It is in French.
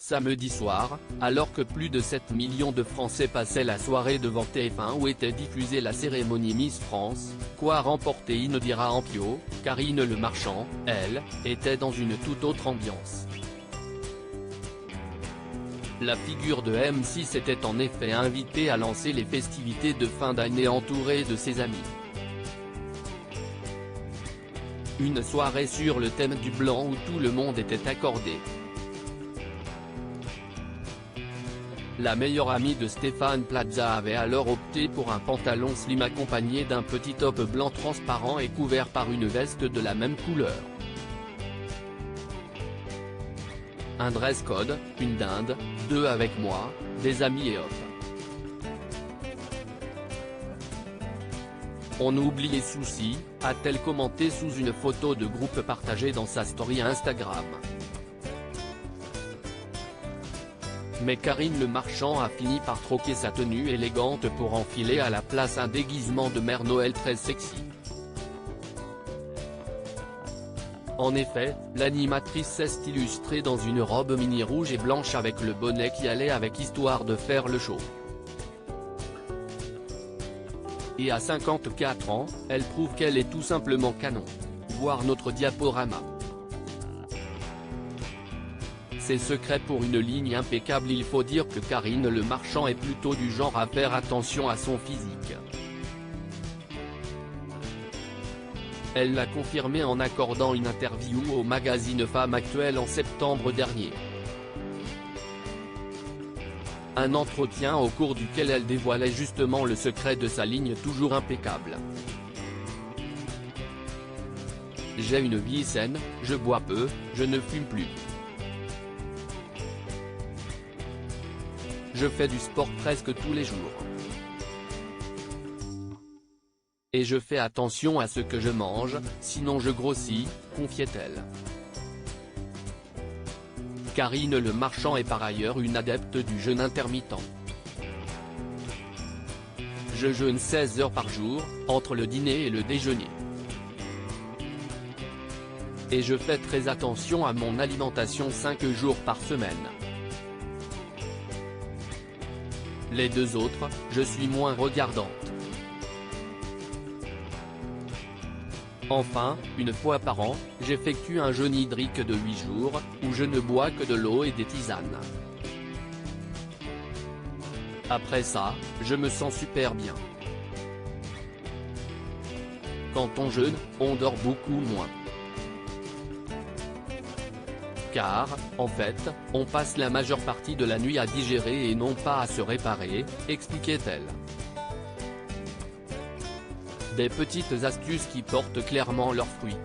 Samedi soir, alors que plus de 7 millions de Français passaient la soirée devant TF1 où était diffusée la cérémonie Miss France, quoi remporter Inodira Ampio, Karine Le Marchand, elle, était dans une toute autre ambiance. La figure de M6 était en effet invitée à lancer les festivités de fin d'année entourée de ses amis. Une soirée sur le thème du blanc où tout le monde était accordé. La meilleure amie de Stéphane Plaza avait alors opté pour un pantalon slim accompagné d'un petit top blanc transparent et couvert par une veste de la même couleur. Un dress code, une dinde, 2 avec moi, des amis et hop. On oublie les soucis, a-t-elle commenté sous une photo de groupe partagée dans sa story Instagram. Mais Karine Le Marchand a fini par troquer sa tenue élégante pour enfiler à la place un déguisement de Mère Noël très sexy. En effet, l'animatrice s'est illustrée dans une robe mini rouge et blanche avec le bonnet qui allait avec histoire de faire le show. Et à 54 ans, elle prouve qu'elle est tout simplement canon. Voir notre diaporama. C'est secret pour une ligne impeccable. Il faut dire que Karine Le Marchand est plutôt du genre à faire attention à son physique. Elle l'a confirmé en accordant une interview au magazine Femme Actuelle en septembre dernier. Un entretien au cours duquel elle dévoilait justement le secret de sa ligne toujours impeccable. J'ai une vie saine, je bois peu, je ne fume plus. Je fais du sport presque tous les jours. Et je fais attention à ce que je mange, sinon je grossis, confiait-elle. Karine Le Marchand est par ailleurs une adepte du jeûne intermittent. Je jeûne 16 heures par jour, entre le dîner et le déjeuner. Et je fais très attention à mon alimentation 5 jours par semaine. Les 2 autres, je suis moins regardante. Enfin, une fois par an, j'effectue un jeûne hydrique de 8 jours, où je ne bois que de l'eau et des tisanes. Après ça, je me sens super bien. Quand on jeûne, on dort beaucoup moins. Car, en fait, on passe la majeure partie de la nuit à digérer et non pas à se réparer, expliquait-elle. Des petites astuces qui portent clairement leurs fruits.